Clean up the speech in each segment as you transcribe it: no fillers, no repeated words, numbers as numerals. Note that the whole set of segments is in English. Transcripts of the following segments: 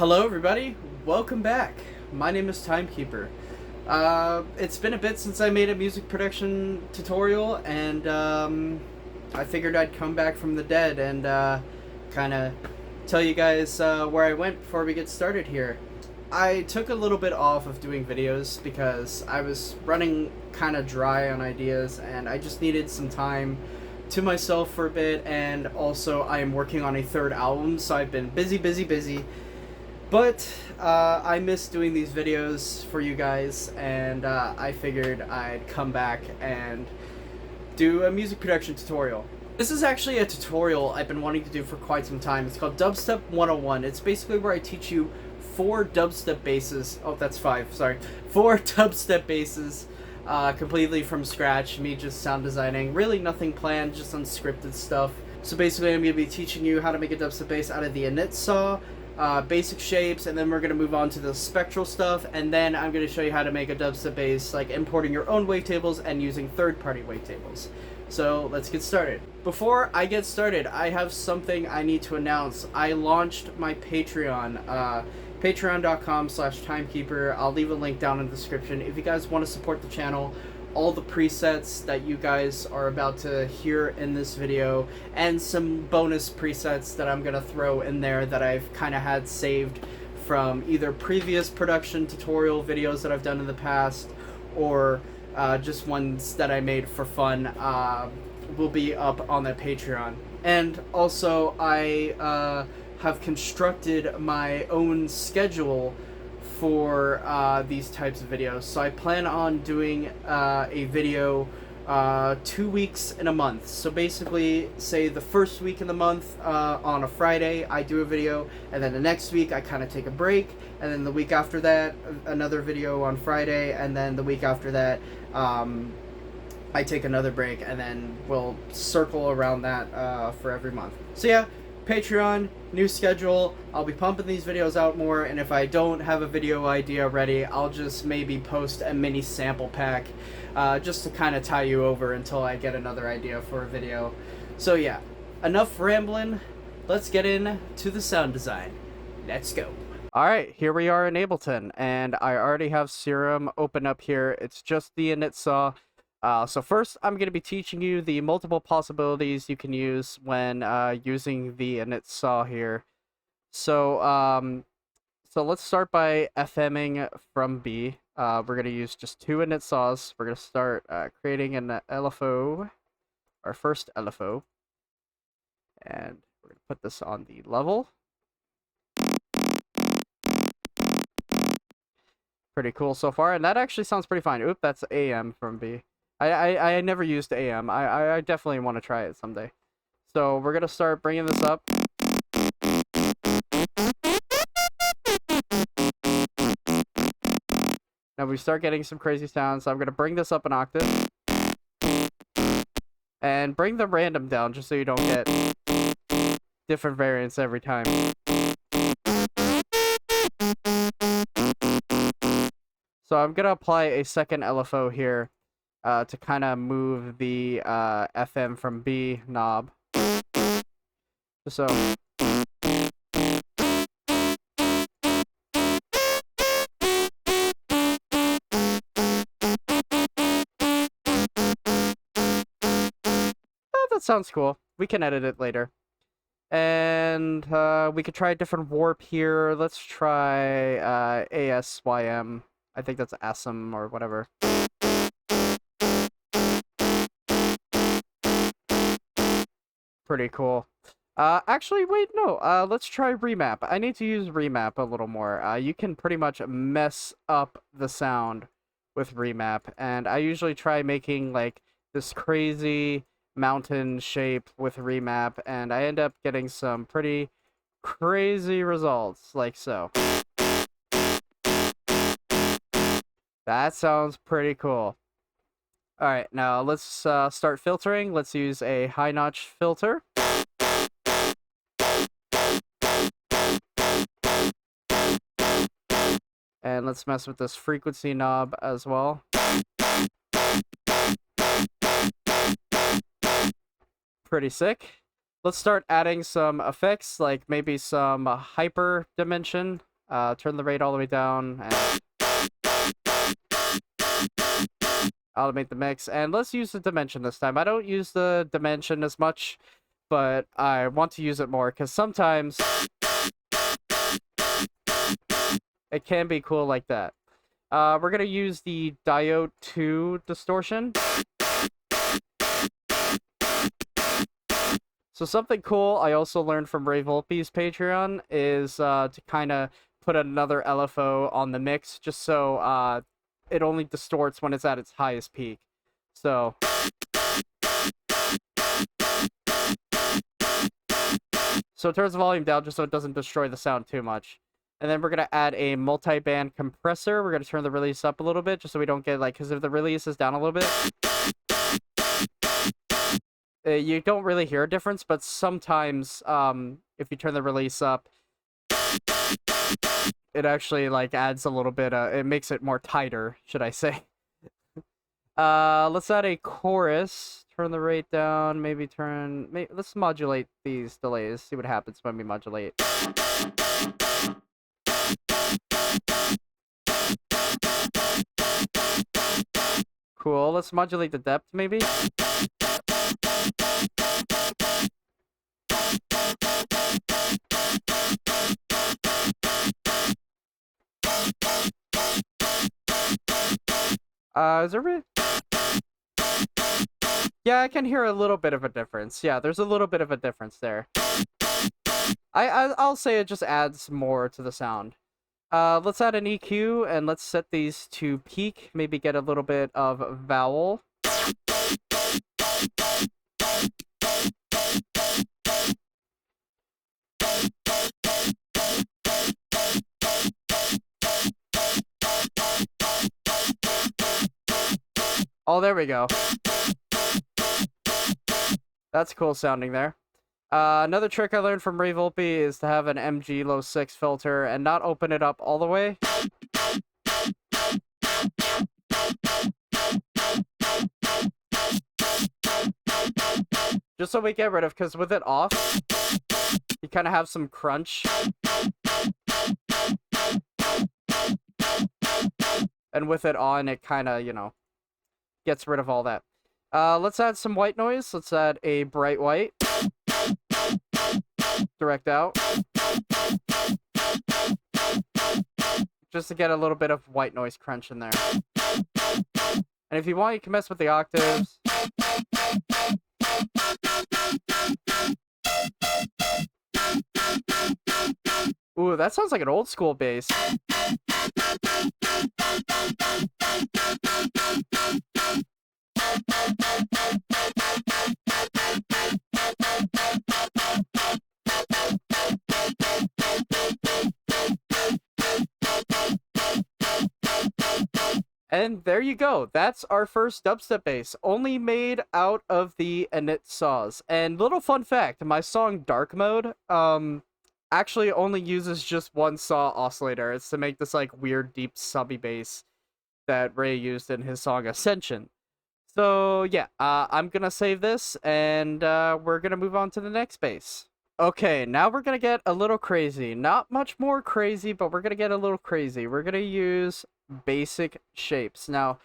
Hello everybody, welcome back. My name is Timekeeper. It's been a bit since I made a music production tutorial, and I figured I'd come back from the dead and kind of tell you guys where I went before we get started here. I took a little bit off of doing videos because I was running kind of dry on ideas and I just needed some time to myself for a bit, and also I am working on a third album, so I've been busy. But I miss doing these videos for you guys, and I figured I'd come back and do a music production tutorial. This is actually a tutorial I've been wanting to do for quite some time. It's called Dubstep 101. It's basically where I teach you 4 dubstep basses. Oh, that's 5, sorry. 4 dubstep basses completely from scratch, me just sound designing. Really nothing planned, just unscripted stuff. So basically I'm going to be teaching you how to make a dubstep bass out of the init saw, basic shapes, and then we're going to move on to the spectral stuff, and then I'm going to show you how to make a dubstep bass, like importing your own wavetables and using third-party wavetables. So let's get started. Before I get started, I have something I need to announce. I launched my Patreon, patreon.com/timekeeper. I'll leave a link down in the description. If you guys want to support the channel, all the presets that you guys are about to hear in this video, and some bonus presets that I'm going to throw in there that I've kind of had saved from either previous production tutorial videos that I've done in the past, or just ones that I made for fun, will be up on the Patreon. And also, I have constructed my own schedule for these types of videos. So I plan on doing a video 2 weeks in a month. So basically, say the first week in the month on a Friday, I do a video, and then the next week I kind of take a break, and then the week after that, another video on Friday, and then the week after that, I take another break, and then we'll circle around that for every month. So yeah, Patreon, new schedule. I'll be pumping these videos out more, and if I don't have a video idea ready, I'll just maybe post a mini sample pack just to kind of tie you over until I get another idea for a video. So yeah, enough rambling. Let's get into the sound design. Let's go. Alright, here we are in Ableton, and I already have Serum open up here. It's just the init saw. So first, I'm going to be teaching you the multiple possibilities you can use when using the init saw here. So, so let's start by FMing from B. We're going to use just 2 init saws. We're going to start creating an LFO, our first LFO. And we're going to put this on the level. Pretty cool so far, and that actually sounds pretty fine. Oop, that's AM from B. I never used AM. I definitely want to try it someday. So we're going to start bringing this up. Now we start getting some crazy sounds, so I'm going to bring this up an octave. And bring the random down just so you don't get different variants every time. So I'm going to apply a second LFO here. To kind of move the FM from B knob. So that sounds cool. We can edit it later. And we could try a different warp here. Let's try ASYM. I think that's ASM or whatever. Pretty cool. Actually, wait, no. Let's try remap. I need to use remap a little more. You can pretty much mess up the sound with remap, and I usually try making like this crazy mountain shape with remap, and I end up getting some pretty crazy results, like so. That sounds pretty cool. Alright, now let's start filtering. Let's use a high notch filter. And let's mess with this frequency knob as well. Pretty sick. Let's start adding some effects, like maybe some hyper dimension. Turn the rate all the way down, and automate the mix. And let's use the dimension this time. I don't use the dimension as much, but I want to use it more, because sometimes it can be cool like that. We're going to use the Diode 2 distortion. So something cool I also learned from Ray Volpe's Patreon is to kind of put another LFO on the mix, just so it only distorts when it's at its highest peak. So it turns the volume down just so it doesn't destroy the sound too much. And then we're going to add a multi-band compressor. We're going to turn the release up a little bit just so we don't get, like, because if the release is down a little bit, you don't really hear a difference, but sometimes if you turn the release up, it actually, like, adds a little bit, it makes it more tighter, should I say. Let's add a chorus. Turn the rate down, let's modulate these delays, see what happens when we modulate. Cool, let's modulate the depth, maybe? Is there Yeah, I can hear a little bit of a difference. Yeah, there's a little bit of a difference there. I'll say it just adds more to the sound. Let's add an EQ, and let's set these to peak. Maybe get a little bit of vowel. Oh, there we go. That's cool sounding there. Another trick I learned from Ray Volpe is to have an MG low 6 filter and not open it up all the way. Just so we get rid of, because with it off, you kind of have some crunch. And with it on, it kind of, you know, gets rid of all that. Let's add some white noise. Let's add a bright white. Direct out. Just to get a little bit of white noise crunch in there. And if you want, you can mess with the octaves. Ooh, that sounds like an old school bass. And there you go. That's our first dubstep bass, only made out of the init saws. And little fun fact, my song Dark Mode actually only uses just one saw oscillator. It's to make this like weird deep subby bass that Ray used in his song Ascension. So yeah, I'm gonna save this, and we're gonna move on to the next bass. Okay, now we're gonna get a little crazy. Not much more crazy, but we're gonna get a little crazy. We're gonna use basic shapes. Now,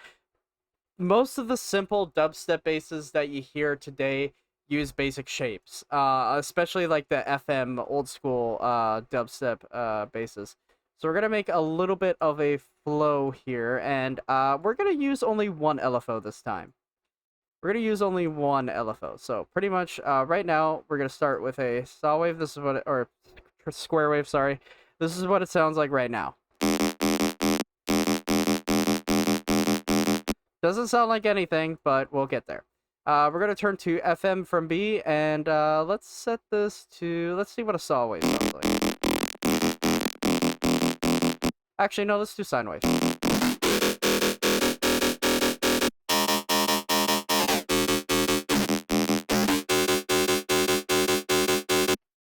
most of the simple dubstep basses that you hear today use basic shapes, especially like the FM old school dubstep basses. So we're gonna make a little bit of a flow here, and we're gonna use only one LFO this time. We're gonna use only one LFO. So pretty much right now we're gonna start with a saw wave. This is what or square wave, sorry. This is what it sounds like right now. Doesn't sound like anything, but we'll get there. We're gonna turn to FM from B, and let's set this to, let's see what a saw wave sounds like. Actually, no, let's do sine wave.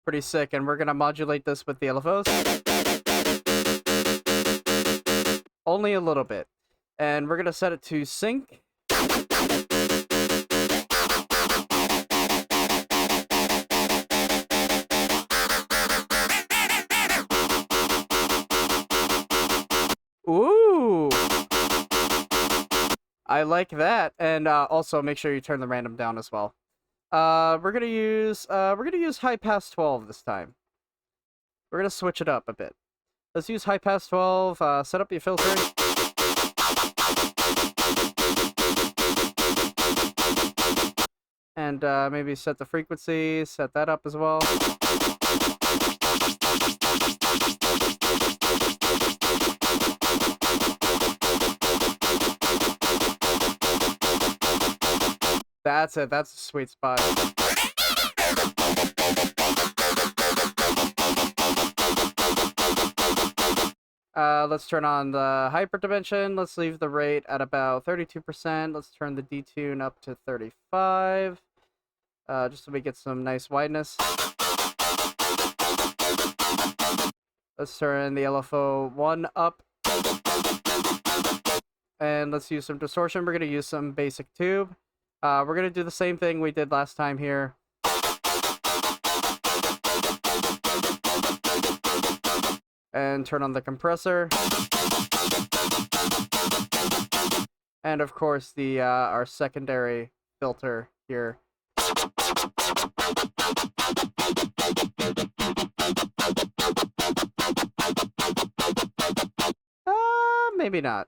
Pretty sick, and we're gonna modulate this with the LFOs. Only a little bit. And we're gonna set it to sync. Ooh! I like that. And also make sure you turn the random down as well. We're gonna use high pass 12 this time. We're gonna switch it up a bit. Let's use high pass 12, set up your filtering. And maybe set the frequency, set that up as well. That's it, that's a sweet spot. Let's turn on the hyperdimension. Let's leave the rate at about 32%. Let's turn the detune up to 35. Just so we get some nice wideness. Let's turn the LFO 1 up. And let's use some distortion. We're going to use some basic tube. We're going to do the same thing we did last time here. And turn on the compressor. And of course the our secondary filter here. Maybe not.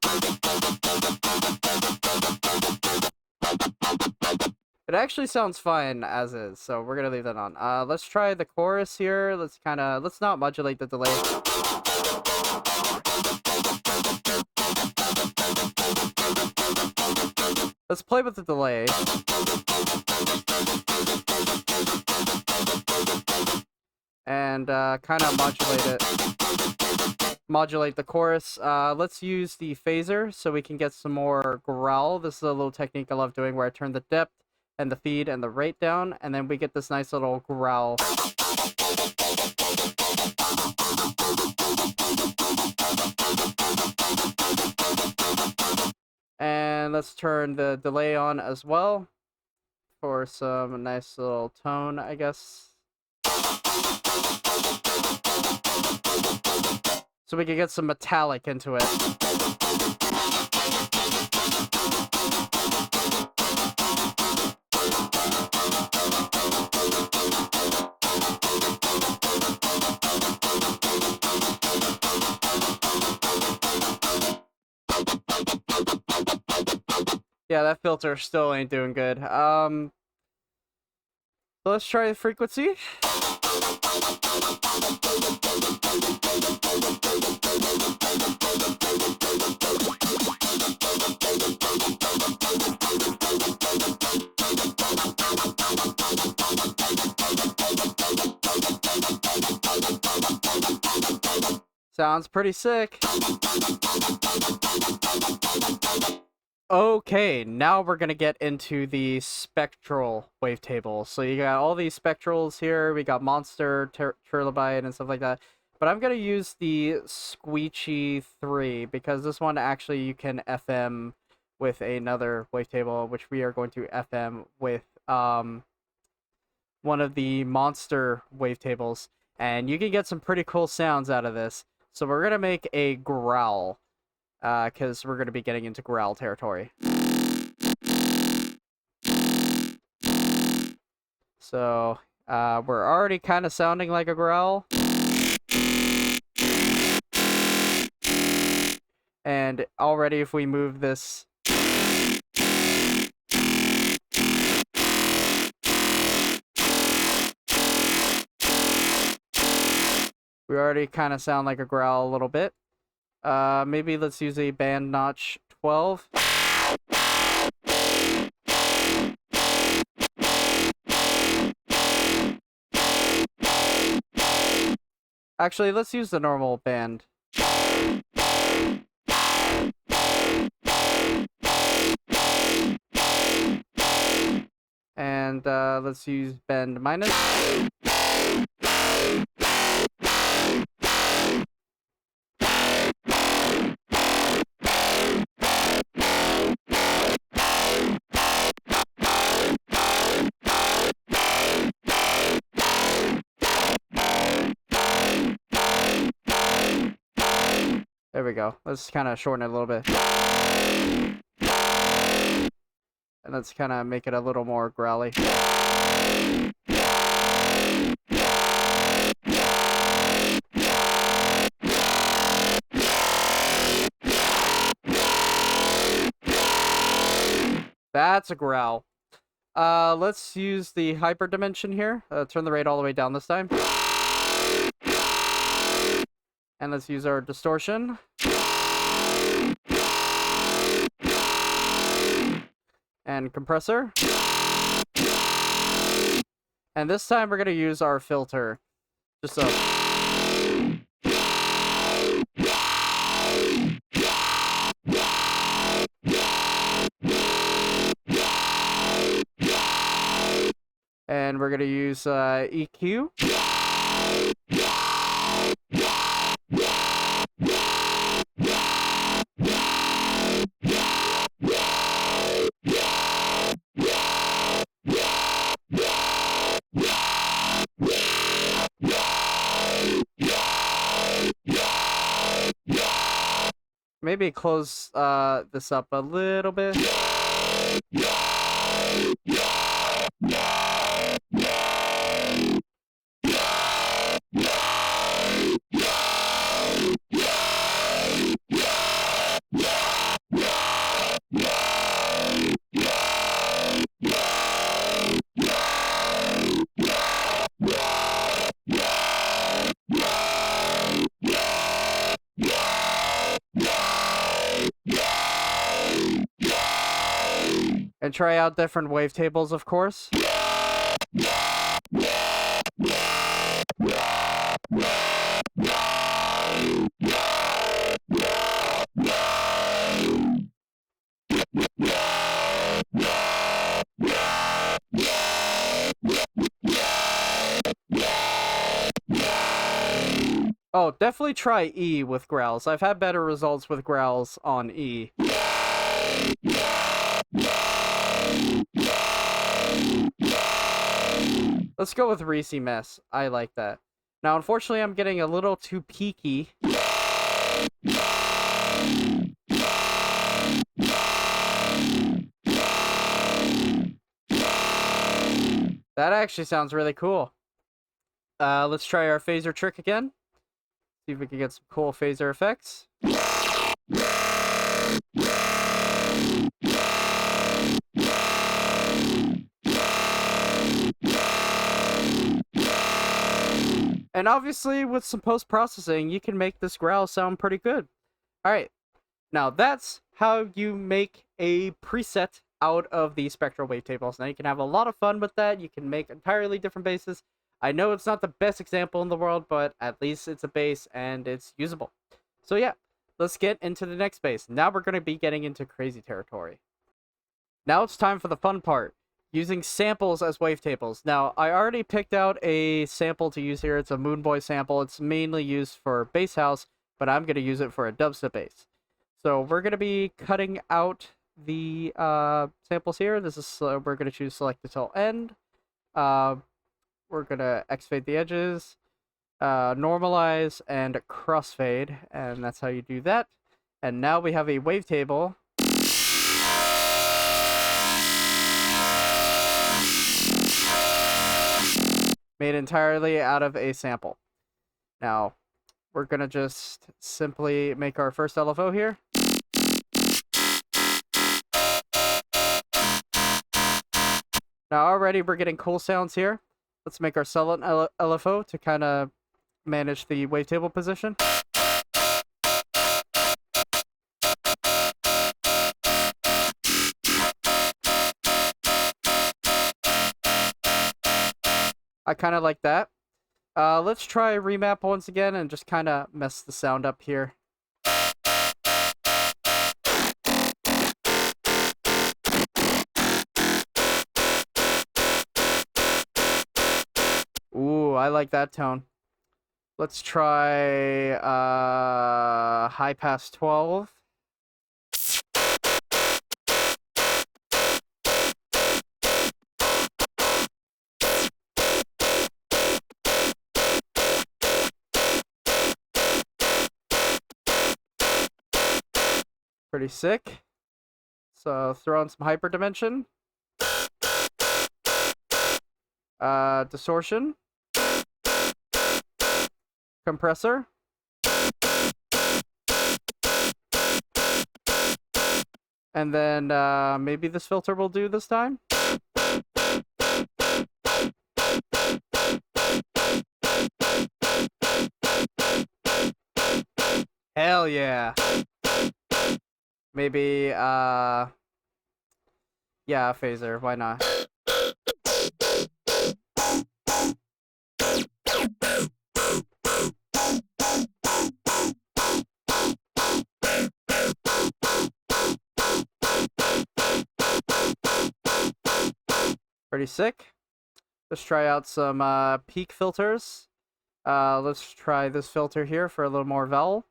It actually sounds fine as is, so we're gonna leave that on. Let's try the chorus here. Let's not modulate the delay. Let's play with the delay. And kind of modulate the chorus. Let's use the phaser so we can get some more growl. This is a little technique I love doing where I turn the depth and the feed and the rate down, and then we get this nice little growl. And let's turn the delay on as well for some nice little tone, I guess. So we can get some metallic into it. Yeah, that filter still ain't doing good. So let's try the frequency. Sounds pretty sick. Okay, now we're gonna get into the spectral wavetable. So you got all these spectrals here. We got monster, trilobite, and stuff like that. But I'm gonna use the Squeechy 3 because this one actually you can FM with another wavetable, which we are going to FM with one of the monster wavetables, and you can get some pretty cool sounds out of this. So we're gonna make a growl. Because we're going to be getting into growl territory. So, we're already kind of sounding like a growl. And already if we move this... we already kind of sound like a growl a little bit. Maybe let's use a band notch 12. Actually, let's use the normal band. And let's use bend minus. There we go. Let's kind of shorten it a little bit. And let's kind of make it a little more growly. That's a growl. Let's use the hyper dimension here. Turn the rate all the way down this time. And let's use our distortion. And compressor. And this time we're going to use our filter. Just so. And we're going to use EQ. Maybe close this up a little bit. And try out different wavetables, of course. Oh, definitely try E with growls. I've had better results with growls on E. Let's go with Reese Mess. I like that. Now, unfortunately, I'm getting a little too peaky. That actually sounds really cool. Let's try our phaser trick again. See if we can get some cool phaser effects. And obviously, with some post-processing, you can make this growl sound pretty good. Alright, now that's how you make a preset out of the spectral wavetables. Now you can have a lot of fun with that. You can make entirely different basses. I know it's not the best example in the world, but at least it's a bass and it's usable. So yeah, let's get into the next bass. Now we're going to be getting into crazy territory. Now it's time for the fun part. Using samples as wavetables. Now, I already picked out a sample to use here. It's a Moonboy sample. It's mainly used for bass house, but I'm going to use it for a dubstep bass. So we're going to be cutting out the samples here. This is we're going to choose select until end. We're going to X-fade the edges, normalize, and crossfade, and that's how you do that. And now we have a wavetable. Made entirely out of a sample. Now, we're going to just simply make our first LFO here. Now, already we're getting cool sounds here. Let's make our silent LFO to kind of manage the wavetable position. I kind of like that. Let's try remap once again and just kind of mess the sound up here. Ooh, I like that tone. Let's try high pass 12. Pretty sick. So throw in some hyperdimension. Distortion. Compressor. And then maybe this filter will do this time. Hell yeah. Maybe, yeah, phaser. Why not? Pretty sick. Let's try out some peak filters. Let's try this filter here for a little more vowel.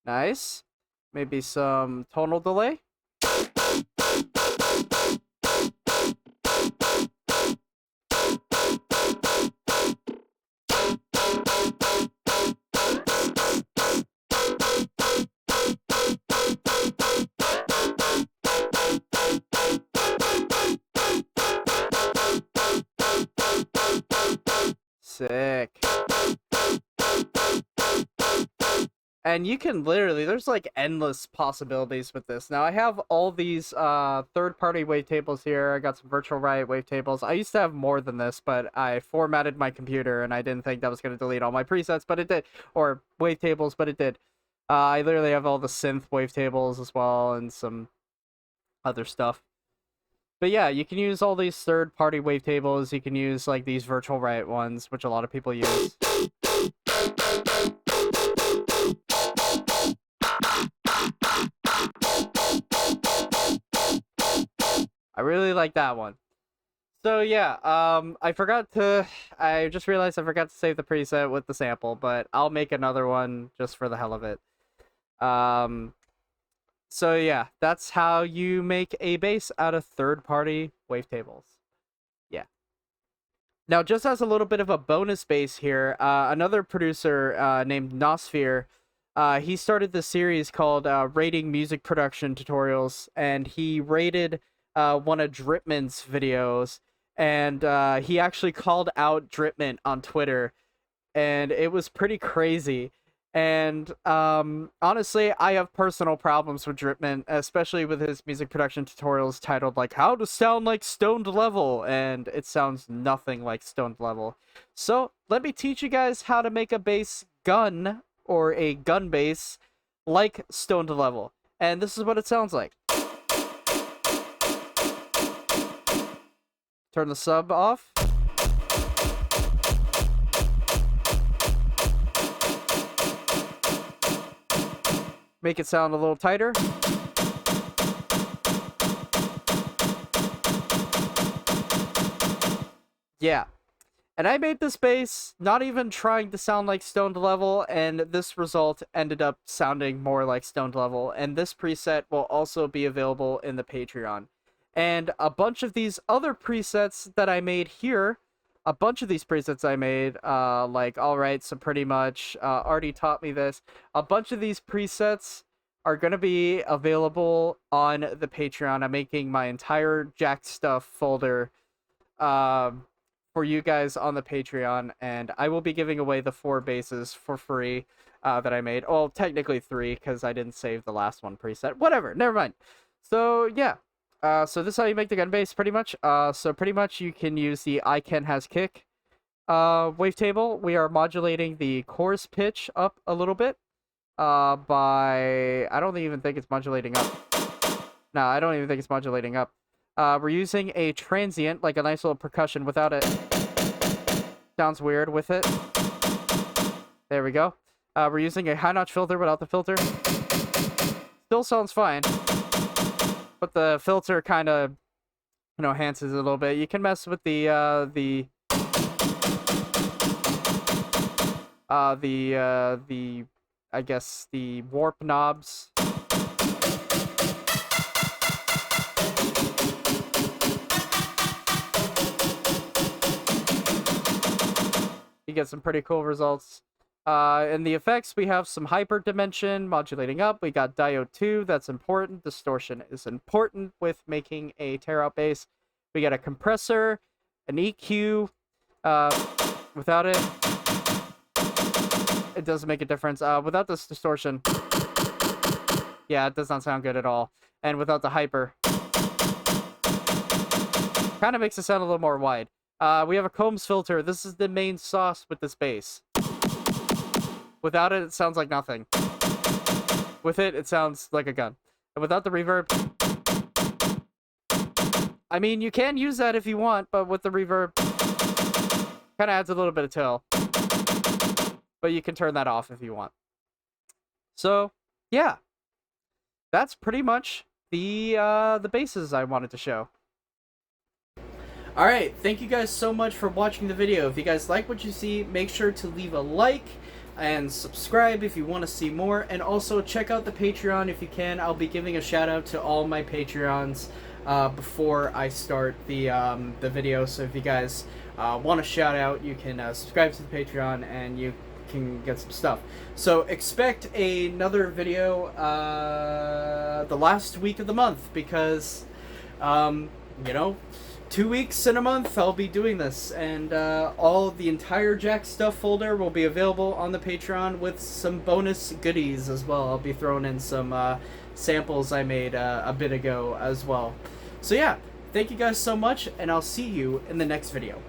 Nice. Maybe some tonal delay. Sick. And you can literally, there's like endless possibilities with this. Now I have all these third-party wavetables here. I got some Virtual Riot wavetables. I used to have more than this, but I formatted my computer and I didn't think that was going to delete all my presets, but it did. Or wavetables, but it did. I literally have all the synth wavetables as well and some other stuff. But yeah, you can use all these third-party wavetables. You can use like these Virtual Riot ones, which a lot of people use. I really like that one. So yeah, I just realized I forgot to save the preset with the sample, but I'll make another one just for the hell of it. So yeah, that's how you make a bass out of third-party wavetables. Yeah. Now, just as a little bit of a bonus bass here, another producer named Nosphere, he started this series called Rating Music Production Tutorials, and he rated one of Dripman's videos, and he actually called out Dripman on Twitter, and it was pretty crazy. And honestly, I have personal problems with Dripman, especially with his music production tutorials titled like "How to Sound Like Stoned Level," and it sounds nothing like Stoned Level. So let me teach you guys how to make a bass gun or a gun bass like Stoned Level, and this is what it sounds like. Turn the sub off. Make it sound a little tighter. Yeah. And I made this bass not even trying to sound like Stoned Level, and this result ended up sounding more like Stoned Level. And this preset will also be available in the Patreon. And a bunch of these other presets that I made here, like Alright, so pretty much, already taught me this. A bunch of these presets are going to be available on the Patreon. I'm making my entire Jack Stuff folder for you guys on the Patreon, and I will be giving away the 4 basses for free that I made. Well, technically 3, because I didn't save the last one preset. Whatever, never mind. So, yeah. So this is how you make the gun bass, pretty much. So pretty much you can use the I Can Has Kick wavetable. We are modulating the chorus pitch up a little bit by... I don't even think it's modulating up. No, I don't even think it's modulating up. We're using a transient, like a nice little percussion without it. Sounds weird with it. There we go. We're using a high notch filter without the filter. Still sounds fine. But the filter kind of, enhances it a little bit. You can mess with the I guess the warp knobs. get some pretty cool results. In the effects, we have some hyper dimension modulating up. We got diode 2, that's important. Distortion is important with making a tear out bass. We got a compressor, an EQ. Without it, it doesn't make a difference. Without this distortion, yeah, it does not sound good at all. And without the hyper, kind of makes it sound a little more wide. We have a Combs filter. This is the main sauce with this bass. Without it, it sounds like nothing. With it, it sounds like a gun. And without the reverb, I mean, you can use that if you want, but with the reverb, kind of adds a little bit of tail. But you can turn that off if you want. So, yeah. That's pretty much the basses I wanted to show. Alright, thank you guys so much for watching the video. If you guys like what you see, make sure to leave a like and subscribe if you want to see more. And also check out the Patreon if you can. I'll be giving a shout out to all my Patreons before I start the video. So if you guys want a shout out, you can subscribe to the Patreon and you can get some stuff. So expect another video the last week of the month, because you know, 2 weeks in a month I'll be doing this, and the entire Jack Stuff folder will be available on the Patreon with some bonus goodies as well. I'll be throwing in some samples I made a bit ago as well. So yeah, thank you guys so much, and I'll see you in the next video.